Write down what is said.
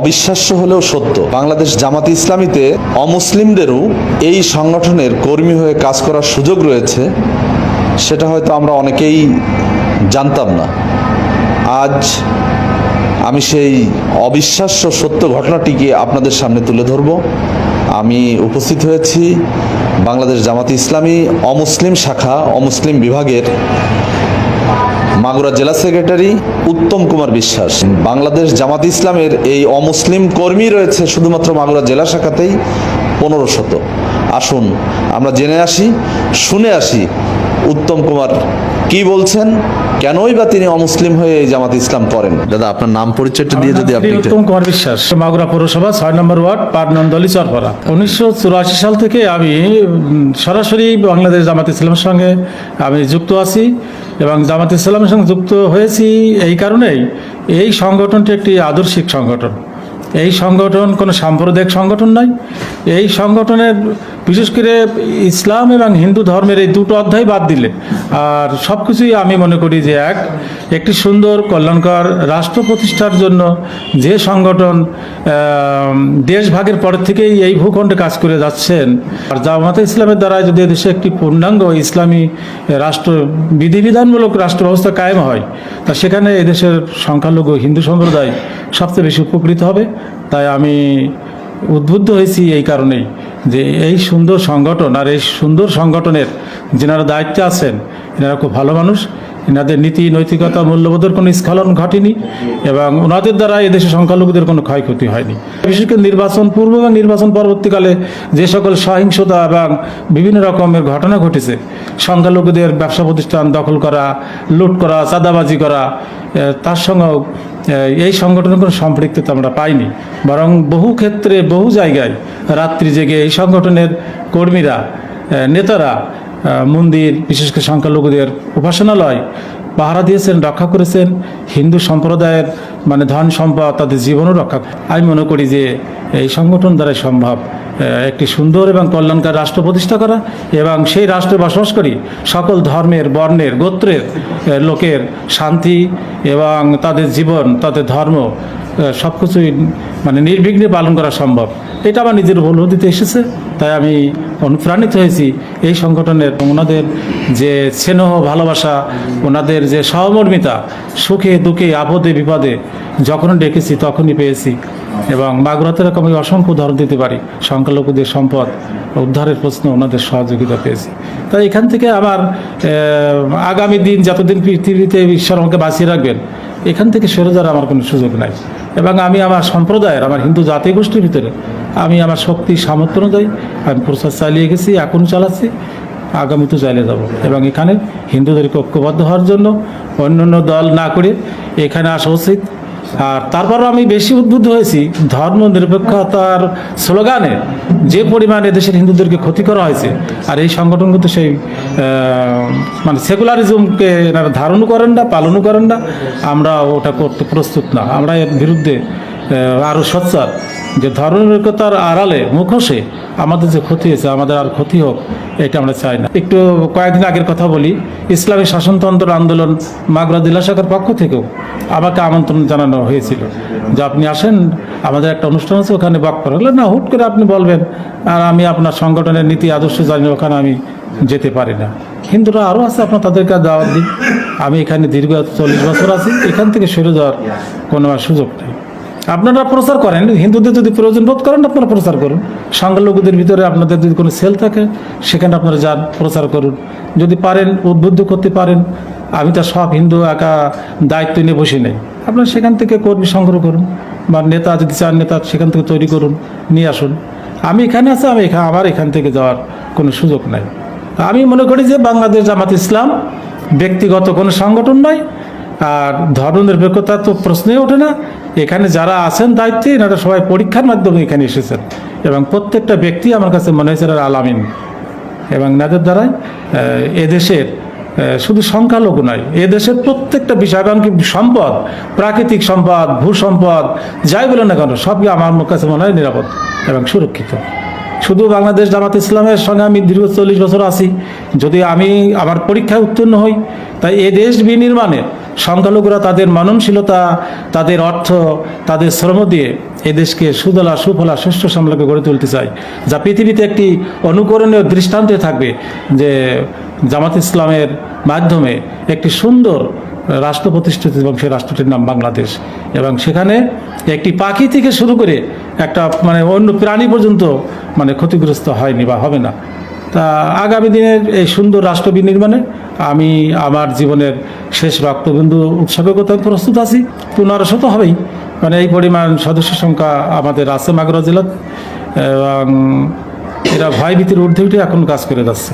অবিশ্বাস্য হলেও সত্য, বাংলাদেশ জামাতে ইসলামীতে অমুসলিমদেরও এই সংগঠনের কর্মী হয়ে কাজ করার সুযোগ রয়েছে। সেটা হয়তো আমরা অনেকেই জানতাম না। আজ আমি সেই অবিশ্বাস্য সত্য ঘটনাটিকে আপনাদের সামনে তুলে ধরব। আমি উপস্থিত হয়েছি বাংলাদেশ জামাতে ইসলামী অমুসলিম শাখা অমুসলিম বিভাগের মাগুরা জেলা সেক্রেটারি উত্তম কুমার বিশ্বাস। বাংলাদেশ জামাতে ইসলামের এই অমুসলিম কর্মী রয়েছে শুধুমাত্র মাগুরা জেলা শাখাতেই 1500। আসুন আমরা জেনে আসি, শুনে আসি উত্তম কুমার কি বলছেন, কেনই বা তিনি অমুসলিম হয়ে এই জামাতে ইসলাম করেন। দাদা, আপনার নাম পরিচয়টা দিয়ে যদি আপনি। উত্তম কুমার বিশ্বাস, মাগুরা পৌরসভা 6 নম্বর ওয়ার্ড, পাটনন্দলি চরপাড়া। 1984 সাল থেকে আমি সরাসরি বাংলাদেশ জামাতে ইসলামের সঙ্গে আমি যুক্ত আছি এবং জামাতে ইসলামের সঙ্গে যুক্ত হয়েছি এই কারণেই, এই সংগঠনটি একটি আদর্শিক সংগঠন। এই সংগঠন কোনো সাম্প্রদায়িক সংগঠন নয়। এই সংগঠনের বিশেষ করে ইসলাম এবং হিন্দু ধর্মের এই দুটো অধ্যায় বাদ দিলে আর সব কিছুই আমি মনে করি যে একটি সুন্দর কল্যাণকর রাষ্ট্র প্রতিষ্ঠার জন্য যে সংগঠন দেশভাগের পর থেকেই এই ভূখণ্ডে কাজ করে যাচ্ছেন, আর জামাতে ইসলামের দ্বারা যদি এদেশে একটি পূর্ণাঙ্গ ইসলামী রাষ্ট্র বিধিবিধানমূলক রাষ্ট্র ব্যবস্থা কায়েম হয়, তা সেখানে এদেশের সংখ্যালঘু হিন্দু সম্প্রদায় সবচেয়ে বেশি উপকৃত হবে। তাই আমি উদ্বুদ্ধ হয়েছি এই কারণেই যে এই সুন্দর সংগঠন আর এই সুন্দর সংগঠনের যেনারা দায়িত্বে আছেন, এনারা খুব ভালো মানুষ। এনাদের নীতি নৈতিকতা মূল্যবোধের কোনো স্খলন ঘটেনি এবং ওনাদের দ্বারা এদেশের সংখ্যালঘুদের কোনো ক্ষয়ক্ষতি হয়নি। বিশেষ করে নির্বাচন পূর্ব এবং নির্বাচন পরবর্তীকালে যে সকল সহিংসতা এবং বিভিন্ন রকমের ঘটনা ঘটেছে, সংখ্যালঘুদের ব্যবসা প্রতিষ্ঠান দখল করা, লুট করা, চাঁদাবাজি করা, তার সঙ্গেও এই সংগঠনের কোনো সম্পৃক্ততা আমরা পাইনি। বরং বহু ক্ষেত্রে বহু জায়গায় রাত্রি জেগে এই সংগঠনের কর্মীরা, নেতারা মন্দির, বিশেষ করে সংখ্যালঘুদের উপাসনালয় পাহারা দিয়েছেন, রক্ষা করেছেন। হিন্দু সম্প্রদায়ের ধন সম্পদ, তাদের জীবনও রক্ষা। আমি মনে করি যে এই সংগঠন দ্বারাই সম্ভব একটি সুন্দর এবং কল্যাণকর রাষ্ট্র প্রতিষ্ঠা করা এবং সেই রাষ্ট্রে বসবাসকারী সকল ধর্মের, বর্ণের, গোত্রের লোকের শান্তি এবং তাদের জীবন, তাদের ধর্ম সব কিছুই নির্বিঘ্নে পালন করা সম্ভব। এটা আমার নিজের উপলব্ধিতে এসেছে। তাই আমি অনুপ্রাণিত হয়েছি এই সংগঠনের। ওনাদের যে স্নেহ ভালোবাসা, ওনাদের যে সহমর্মিতা, সুখে দুঃখে আপদে বিপদে যখন ডেকেছি তখনই পেয়েছি। এবং মাগুরাতে এরকম আমি অসংখ্য উদাহরণ দিতে পারি, সংখ্যালঘুদের সম্পদ উদ্ধারের প্রশ্ন ওনাদের সহযোগিতা পেয়েছি। তাই এখান থেকে আমার আগামী দিন যতদিন পৃথিবীতে ঈশ্বর আমাকে বাঁচিয়ে রাখবেন, এখান থেকে সরে যাওয়ার আমার কোনো সুযোগ নাই। এবং আমি আমার সম্প্রদায়ের, আমার হিন্দু জাতি গোষ্ঠীর ভিতরে আমি আমার শক্তি সামর্থ্য অনুযায়ী আমি প্রচার চালিয়ে গেছি, এখনও চালাচ্ছি, আগামীতে চালিয়ে যাব। এবং এখানে হিন্দুদেরকে ঐক্যবদ্ধ হওয়ার জন্য অন্যান্য দল না করে এখানে আসা উচিত। আর তারপরও আমি বেশি উদ্বুদ্ধ হয়েছি ধর্ম নিরপেক্ষতার স্লোগানে যে পরিমাণে দেশের হিন্দুদেরকে ক্ষতি করা হয়েছে, আর এই সংগঠন কিন্তু সেই সেকুলারিজমকে এনারা ধারণও করেন না, পালনও করেন না। আমরা ওটা করতে প্রস্তুত না। আমরা এর বিরুদ্ধে আরও সোচ্চার যে ধর্মনিরপেক্ষতার আড়ালে মুখোশে আমাদের যে ক্ষতি হয়েছে, আমাদের আর ক্ষতি হোক, এটা আমরা চাই না। একটু কয়েকদিন আগের কথা বলি, ইসলামী শাসনতন্ত্র আন্দোলন মাগুরা জেলা শাখার পক্ষ থেকেও আমাকে আমন্ত্রণ জানানো হয়েছিল যে আপনি আসেন, আমাদের একটা অনুষ্ঠান আছে, ওখানে বক্তব্য হলে না হুট করে আপনি বলবেন আর আমি আপনার সংগঠনের নীতি আদর্শ জানি, ওখানে আমি যেতে পারি না। হিন্দুরা আরও আছে, আপনার তাদেরকে দাওয়াত দিন। আমি এখানে দীর্ঘ 40 বছর আছি, এখান থেকে সরে যাওয়ার কোনো সুযোগ নেই। আপনারা প্রচার করেন, হিন্দুদের যদি প্রয়োজন বোধ করেন আপনারা প্রচার করুন। সংখ্যালঘুদের ভিতরে আপনাদের যদি কোনো সেল থাকে সেখানে আপনারা যান, প্রচার করুন। যদি পারেন উদ্বুদ্ধ করতে পারেন, আমি তো সব হিন্দু একা দায়িত্ব নিয়ে বসে নেই। আপনারা সেখান থেকে কর্মী সংগ্রহ করুন, বা নেতা যদি চান নেতা সেখান থেকে তৈরি করুন, নিয়ে আসুন। আমি এখানে আছি, আমার এখান থেকে যাওয়ার কোনো সুযোগ নাই। আমি মনে করি যে বাংলাদেশ জামাত ইসলাম ব্যক্তিগত কোনো সংগঠন নয়, আর ধর্মনিরপেক্ষতা তো প্রশ্নই ওঠে না। এখানে যারা আছেন দায়িত্বে, এনারা সবাই পরীক্ষার মাধ্যমে এখানে এসেছেন এবং প্রত্যেকটা ব্যক্তি আমার কাছে মনে হয়েছে আলামিন। এবং এনাদের দ্বারাই এদেশের শুধু সংখ্যালঘু নয়, এদেশের প্রত্যেকটা বিষয়, এমনকি সম্পদ, প্রাকৃতিক সম্পদ, ভূ সম্পদ, যাই বলে না কেন, সবই আমার কাছে মনে হয় নিরাপদ এবং সুরক্ষিত। শুধু বাংলাদেশ জামাত ইসলামের সঙ্গে আমি দীর্ঘ 40 বছর আছি। যদি আমি আমার পরীক্ষায় উত্তীর্ণ হই, তাই এ দেশ বিনির্মাণে সংখ্যালঘুরা তাদের মননশীলতা, তাদের অর্থ, তাদের শ্রম দিয়ে এদেশকে সুদলা সুফলা সুষ্ঠু সামলাকে গড়ে তুলতে চায়, যা পৃথিবীতে একটি অনুকরণীয় দৃষ্টান্তে থাকবে যে জামাত ইসলামের মাধ্যমে একটি সুন্দর রাষ্ট্র প্রতিষ্ঠিত এবং সেই রাষ্ট্রটির নাম বাংলাদেশ। এবং সেখানে একটি পাখি থেকে শুরু করে একটা অন্য প্রাণী পর্যন্ত ক্ষতিগ্রস্ত হয়নি বা হবে না। তা আগামী দিনের এই সুন্দর রাষ্ট্র বিনির্মাণে আমি আমার জীবনের শেষ রক্তবিন্দু উৎসর্গ করতে আমি প্রস্তুত আছি। 1500 তো হবেই, এই পরিমাণ সদস্য সংখ্যা আমাদের আছে মাগুরা জেলার, এবং এরা ভয়ভীতির ঊর্ধ্বে উঠে এখন কাজ করে যাচ্ছে।